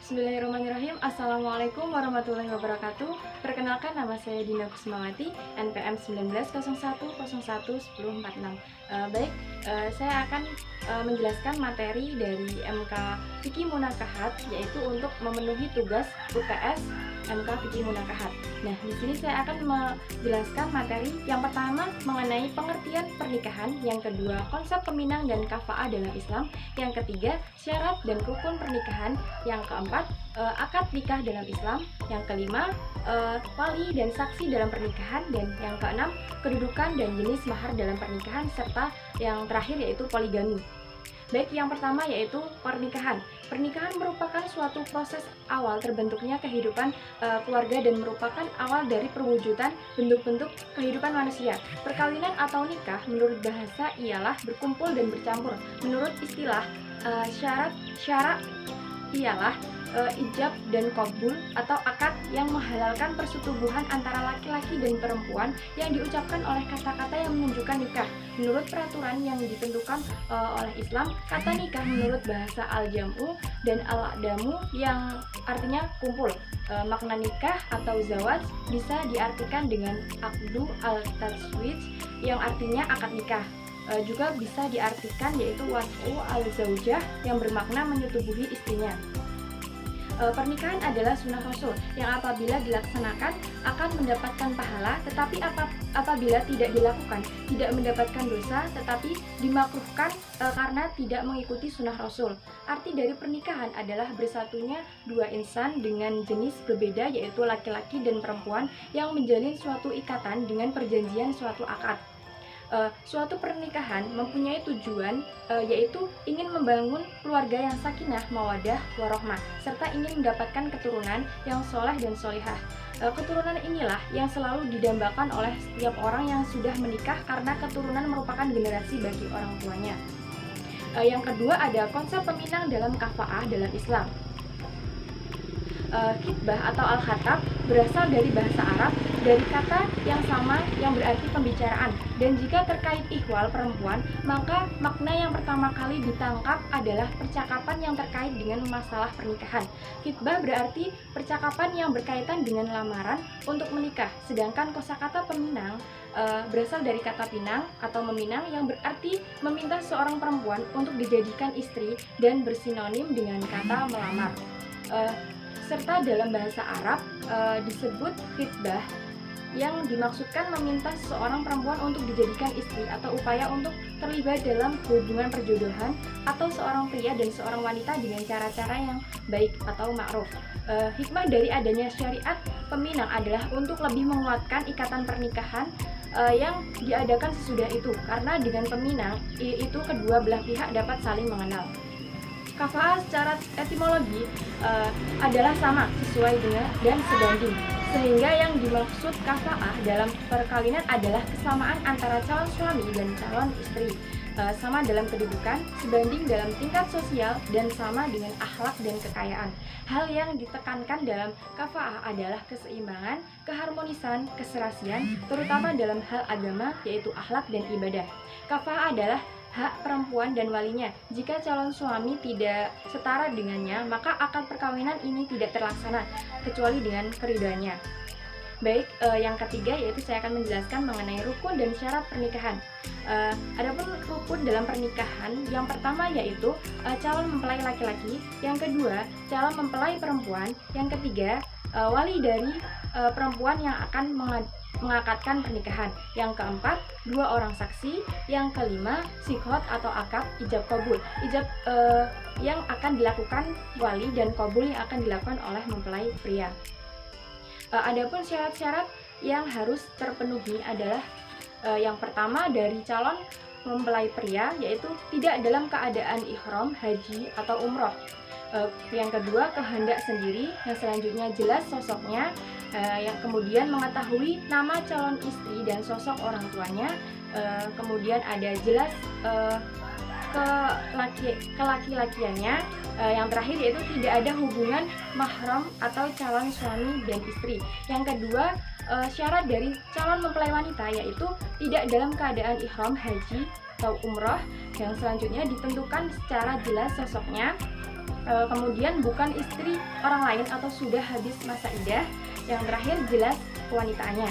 Bismillahirrahmanirrahim. Assalamualaikum warahmatullahi wabarakatuh. Perkenalkan, nama saya Dina Kusmawati, NPM 1901011046. Saya akan menjelaskan materi dari MK Fikih Munakahat, yaitu untuk memenuhi tugas UTS MK Fikih Munakahat. Nah, di sini saya akan menjelaskan materi yang pertama mengenai pengertian pernikahan, yang kedua konsep peminang dan kafa'ah dalam Islam, yang ketiga syarat dan rukun pernikahan, yang keempat akad nikah dalam Islam, yang kelima wali dan saksi dalam pernikahan, dan yang keenam kedudukan dan jenis mahar dalam pernikahan, serta yang terakhir yaitu poligami. Baik, yang pertama yaitu pernikahan. Pernikahan merupakan suatu proses awal terbentuknya kehidupan keluarga dan merupakan awal dari perwujudan bentuk-bentuk kehidupan manusia. Perkawinan atau nikah menurut bahasa ialah berkumpul dan bercampur. Menurut istilah syarat ialah ijab dan qabul atau akad yang menghalalkan persetubuhan antara laki-laki dan perempuan yang diucapkan oleh kata-kata yang menunjukkan nikah. Menurut peraturan yang ditentukan oleh Islam, kata nikah menurut bahasa al-jam'u dan al-adamu yang artinya kumpul. Makna nikah atau zawaj bisa diartikan dengan akdu al-tazwij yang artinya akad nikah. Juga bisa diartikan yaitu was'u al-zaujah yang bermakna menyetubuhi istrinya. Pernikahan adalah sunnah Rasul yang apabila dilaksanakan akan mendapatkan pahala, tetapi apabila tidak dilakukan tidak mendapatkan dosa, tetapi dimakruhkan karena tidak mengikuti sunnah Rasul. Arti dari pernikahan adalah bersatunya dua insan dengan jenis berbeda, yaitu laki-laki dan perempuan yang menjalin suatu ikatan dengan perjanjian suatu akad. Suatu pernikahan mempunyai tujuan yaitu ingin membangun keluarga yang sakinah, mawadah, warohmah, serta ingin mendapatkan keturunan yang soleh dan solihah. Keturunan inilah yang selalu didambakan oleh setiap orang yang sudah menikah karena keturunan merupakan generasi bagi orang tuanya. Yang kedua ada konsep peminang dalam kafa'ah dalam Islam. Khitbah atau al-khatab berasal dari bahasa Arab dari kata yang sama yang berarti pembicaraan, dan jika terkait ihwal perempuan maka makna yang pertama kali ditangkap adalah percakapan yang terkait dengan masalah pernikahan. Khitbah berarti percakapan yang berkaitan dengan lamaran untuk menikah, sedangkan kosakata peminang berasal dari kata pinang atau meminang yang berarti meminta seorang perempuan untuk dijadikan istri dan bersinonim dengan kata melamar. Serta dalam bahasa Arab disebut khitbah yang dimaksudkan meminta seorang perempuan untuk dijadikan istri atau upaya untuk terlibat dalam hubungan perjodohan atau seorang pria dan seorang wanita dengan cara-cara yang baik atau ma'ruf. Hikmah dari adanya syariat peminang adalah untuk lebih menguatkan ikatan pernikahan yang diadakan sesudah itu, karena dengan peminang itu kedua belah pihak dapat saling mengenal. Kafa'ah secara etimologi adalah sama, sesuai dengan dan sebanding, sehingga yang dimaksud kafa'ah dalam perkawinan adalah kesamaan antara calon suami dan calon istri, sama dalam kedudukan, sebanding dalam tingkat sosial, dan sama dengan akhlak dan kekayaan. Hal yang ditekankan dalam kafa'ah adalah keseimbangan, keharmonisan, keserasian, terutama dalam hal agama, yaitu akhlak dan ibadah. Kafa'ah adalah hak perempuan dan walinya. Jika calon suami tidak setara dengannya, maka akad perkawinan ini tidak terlaksana kecuali dengan keridhoannya. Baik, yang ketiga yaitu saya akan menjelaskan mengenai rukun dan syarat pernikahan. Adapun rukun dalam pernikahan, yang pertama yaitu calon mempelai laki-laki, yang kedua calon mempelai perempuan, yang ketiga wali dari perempuan yang akan mengakadkan pernikahan, yang keempat dua orang saksi, yang kelima sikhot atau akad, ijab kabul, ijab yang akan dilakukan wali dan kabul yang akan dilakukan oleh mempelai pria. Adapun syarat-syarat yang harus terpenuhi adalah yang pertama dari calon mempelai pria yaitu tidak dalam keadaan ihram, haji atau umroh. Yang kedua kehendak sendiri, yang selanjutnya jelas sosoknya, yang kemudian mengetahui nama calon istri dan sosok orang tuanya, kemudian ada jelas kelaki-lakiannya, yang terakhir yaitu tidak ada hubungan mahram atau calon suami dan istri. Yang kedua syarat dari calon mempelai wanita yaitu tidak dalam keadaan ihram, haji atau umroh, yang selanjutnya ditentukan secara jelas sosoknya, Kemudian bukan istri orang lain atau sudah habis masa iddah. Yang terakhir jelas kewanitaannya.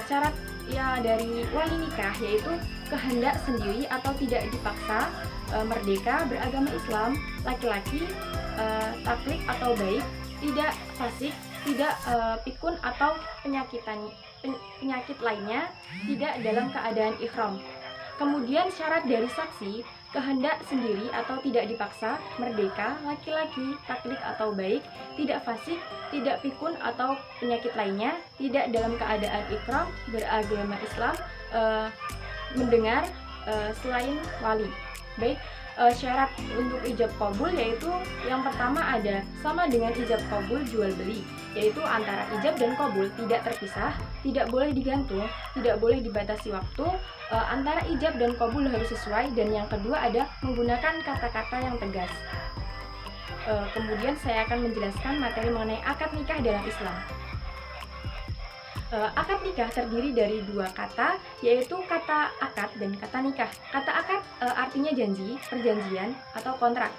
Syarat ya dari wali nikah yaitu kehendak sendiri atau tidak dipaksa, merdeka, beragama Islam, laki-laki, taklid atau baik, tidak fasik, tidak pikun atau penyakit lainnya, tidak dalam keadaan ihram. Kemudian syarat dari saksi, kehendak sendiri atau tidak dipaksa, merdeka, laki-laki, taklid atau baik, tidak fasik, tidak pikun atau penyakit lainnya, tidak dalam keadaan ihram, beragama Islam, mendengar selain wali. Baik, syarat untuk ijab qabul yaitu yang pertama ada sama dengan ijab qabul jual beli, yaitu antara ijab dan qabul tidak terpisah, tidak boleh digantung, tidak boleh dibatasi waktu, antara ijab dan qabul harus sesuai, dan yang kedua ada menggunakan kata-kata yang tegas. Kemudian saya akan menjelaskan materi mengenai akad nikah dalam Islam. Akad nikah terdiri dari dua kata, yaitu kata akad dan kata nikah. Kata akad artinya janji, perjanjian, atau kontrak.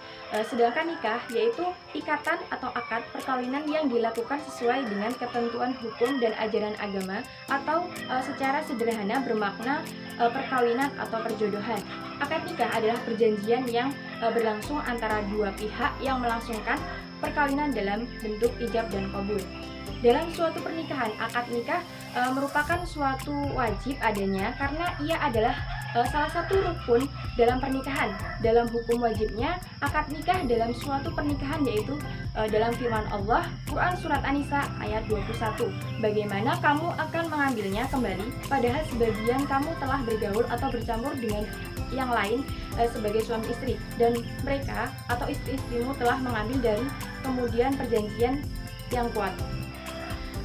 Sedangkan nikah yaitu ikatan atau akad perkawinan yang dilakukan sesuai dengan ketentuan hukum dan ajaran agama, atau secara sederhana bermakna perkawinan atau perjodohan. Akad nikah adalah perjanjian yang berlangsung antara dua pihak yang melangsungkan perkawinan dalam bentuk ijab dan qabul. Dalam suatu pernikahan, akad nikah merupakan suatu wajib adanya karena ia adalah salah satu rukun dalam pernikahan. Dalam hukum wajibnya, akad nikah dalam suatu pernikahan yaitu dalam firman Allah, Quran Surat An-Nisa ayat 21. Bagaimana kamu akan mengambilnya kembali, padahal sebagian kamu telah bergaul atau bercampur dengan yang lain sebagai suami istri, dan mereka atau istri-istrimu telah mengambil dari kemudian perjanjian yang kuat.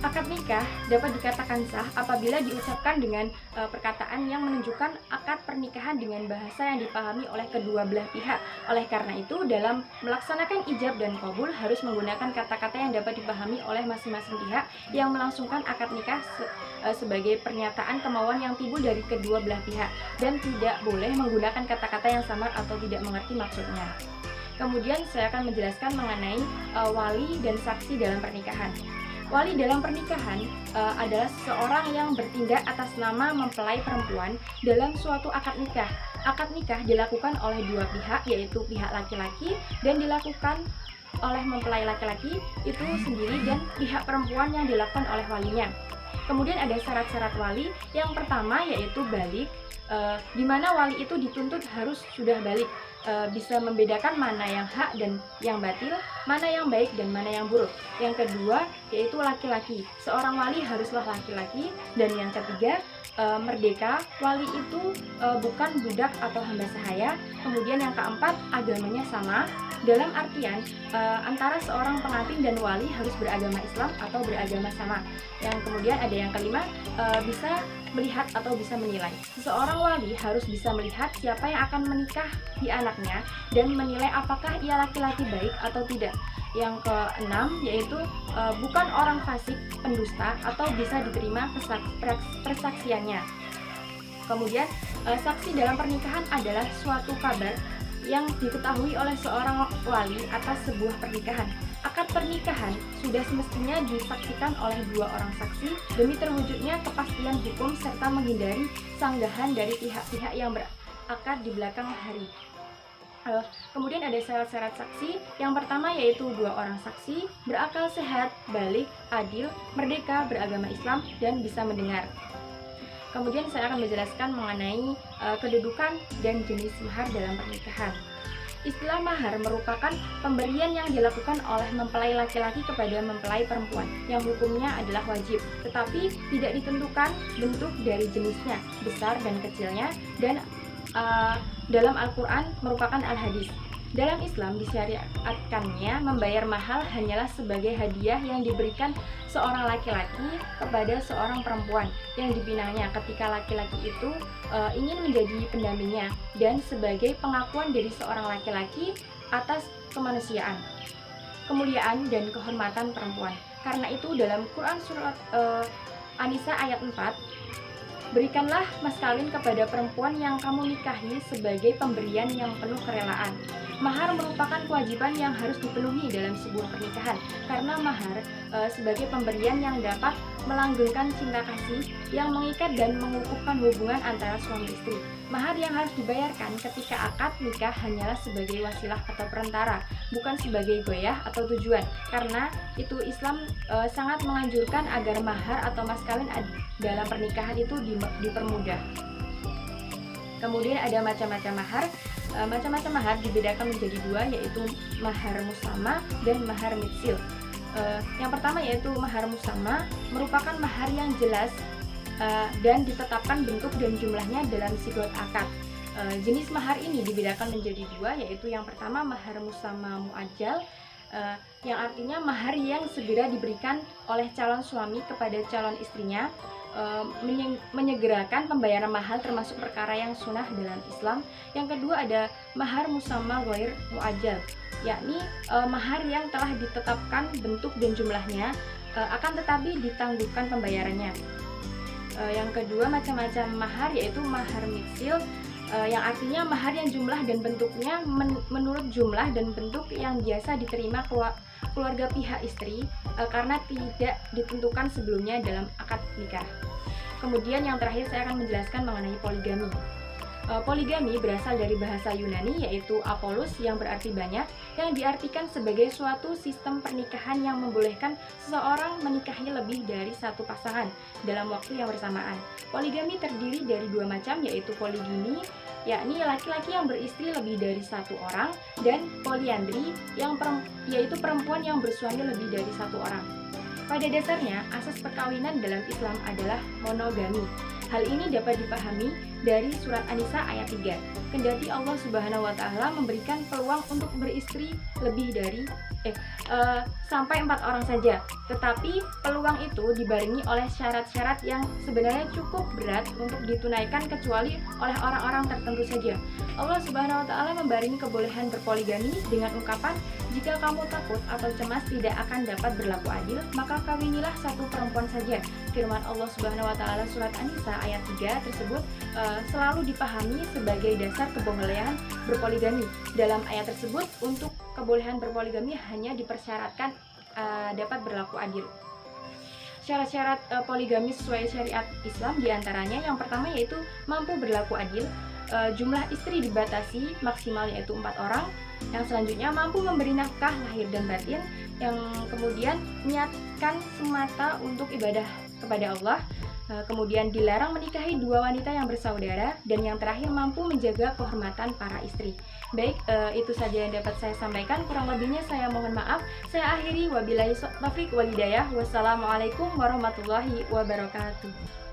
Akad nikah dapat dikatakan sah apabila diucapkan dengan perkataan yang menunjukkan akad pernikahan dengan bahasa yang dipahami oleh kedua belah pihak. Oleh karena itu, dalam melaksanakan ijab dan qabul harus menggunakan kata-kata yang dapat dipahami oleh masing-masing pihak yang melangsungkan akad nikah sebagai pernyataan kemauan yang timbul dari kedua belah pihak, dan tidak boleh menggunakan kata-kata yang samar atau tidak mengerti maksudnya. Kemudian saya akan menjelaskan mengenai wali dan saksi dalam pernikahan. Wali dalam pernikahan adalah seseorang yang bertindak atas nama mempelai perempuan dalam suatu akad nikah. Akad nikah dilakukan oleh dua pihak, yaitu pihak laki-laki dan dilakukan oleh mempelai laki-laki itu sendiri dan pihak perempuan yang dilakukan oleh walinya. Kemudian ada syarat-syarat wali. Yang pertama yaitu balik, di mana wali itu dituntut harus sudah balik, bisa membedakan mana yang hak dan yang batil, mana yang baik dan mana yang buruk. Yang kedua yaitu laki-laki, seorang wali haruslah laki-laki. Dan yang ketiga merdeka, wali itu bukan budak atau hamba sahaya. Kemudian yang keempat agamanya sama, dalam artian antara seorang pengantin dan wali harus beragama Islam atau beragama sama. Yang kemudian ada yang kelima, bisa melihat atau bisa menilai. Seseorang wali harus bisa melihat siapa yang akan menikahi anaknya dan menilai apakah ia laki-laki baik atau tidak. Yang keenam yaitu bukan orang fasik, pendusta, atau bisa diterima persaksiannya. Kemudian saksi dalam pernikahan adalah suatu kabar yang diketahui oleh seorang wali atas sebuah pernikahan. Akad pernikahan sudah semestinya disaksikan oleh dua orang saksi demi terwujudnya kepastian hukum serta menghindari sanggahan dari pihak-pihak yang berakad di belakang hari. Kemudian ada syarat-syarat saksi. Yang pertama yaitu dua orang saksi, berakal sehat, balik, adil, merdeka, beragama Islam, dan bisa mendengar. Kemudian saya akan menjelaskan mengenai kedudukan dan jenis mahar dalam pernikahan. Istilah mahar merupakan pemberian yang dilakukan oleh mempelai laki-laki kepada mempelai perempuan yang hukumnya adalah wajib, tetapi tidak ditentukan bentuk dari jenisnya, besar dan kecilnya, dan dalam Al-Quran merupakan al-hadis. Dalam Islam disyariatkannya membayar mahal hanyalah sebagai hadiah yang diberikan seorang laki-laki kepada seorang perempuan yang dipinangnya ketika laki-laki itu ingin menjadi pendampingnya, dan sebagai pengakuan dari seorang laki-laki atas kemanusiaan, kemuliaan, dan kehormatan perempuan. Karena itu dalam Quran Surat An-Nisa ayat 4 Berikanlah mas kawin kepada perempuan yang kamu nikahi sebagai pemberian yang penuh kerelaan. Mahar merupakan kewajiban yang harus dipenuhi dalam sebuah pernikahan, karena mahar sebagai pemberian yang dapat melanggengkan cinta kasih yang mengikat dan mengukuhkan hubungan antara suami istri. Mahar yang harus dibayarkan ketika akad nikah hanyalah sebagai wasilah atau perantara, bukan sebagai goyah atau tujuan. Karena itu Islam sangat menganjurkan agar mahar atau mas kawin dalam pernikahan itu dipermudah. Kemudian ada macam-macam mahar. Macam-macam mahar dibedakan menjadi dua, yaitu mahar musamma dan mahar mitsil. Yang pertama yaitu mahar musamma, merupakan mahar yang jelas dan ditetapkan bentuk dan jumlahnya dalam sigot akad. Jenis mahar ini dibedakan menjadi dua, yaitu yang pertama mahar musamma muajjal, yang artinya mahar yang segera diberikan oleh calon suami kepada calon istrinya, menyegerakan pembayaran mahal termasuk perkara yang sunnah dalam Islam. Yang kedua ada mahar musamma ghair muajjal, yakni mahar yang telah ditetapkan bentuk dan jumlahnya, akan tetapi ditangguhkan pembayarannya. Yang kedua macam-macam mahar yaitu mahar mitsil, yang artinya mahar yang jumlah dan bentuknya menurut jumlah dan bentuk yang biasa diterima keluarga pihak istri, karena tidak ditentukan sebelumnya dalam akad nikah. Kemudian yang terakhir saya akan menjelaskan mengenai poligami. Poligami berasal dari bahasa Yunani yaitu apolos, yang berarti banyak, yang diartikan sebagai suatu sistem pernikahan yang membolehkan seseorang menikahi lebih dari satu pasangan dalam waktu yang bersamaan. Poligami terdiri dari dua macam, yaitu poligami, yakni laki-laki yang beristri lebih dari satu orang, dan poliandri, yaitu perempuan yang bersuami lebih dari satu orang. Pada dasarnya, asas perkawinan dalam Islam adalah monogami. Hal ini dapat dipahami dari surat An-Nisa ayat 3. Kendati Allah Subhanahu wa taala memberikan peluang untuk beristri lebih dari sampai 4 orang saja. Tetapi peluang itu dibarengi oleh syarat-syarat yang sebenarnya cukup berat untuk ditunaikan kecuali oleh orang-orang tertentu saja. Allah Subhanahu wa taala membarengi kebolehan berpoligami dengan ungkapan, "Jika kamu takut atau cemas tidak akan dapat berlaku adil, maka kawinilah satu perempuan saja." Firman Allah Subhanahu wa taala surat An-Nisa ayat 3 tersebut selalu dipahami sebagai dasar kebolehan berpoligami. Dalam ayat tersebut, untuk kebolehan berpoligami hanya dipersyaratkan dapat berlaku adil. Syarat-syarat poligami sesuai syariat Islam diantaranya yang pertama yaitu mampu berlaku adil. Jumlah istri dibatasi maksimal yaitu 4 orang. Yang selanjutnya mampu memberi nafkah lahir dan batin. Yang kemudian niatkan semata untuk ibadah kepada Allah. Kemudian dilarang menikahi dua wanita yang bersaudara, dan yang terakhir mampu menjaga kehormatan para istri. Baik, itu saja yang dapat saya sampaikan. Kurang lebihnya saya mohon maaf. Saya akhiri, wabillahi taufiq wal hidayah. Wassalamualaikum warahmatullahi wabarakatuh.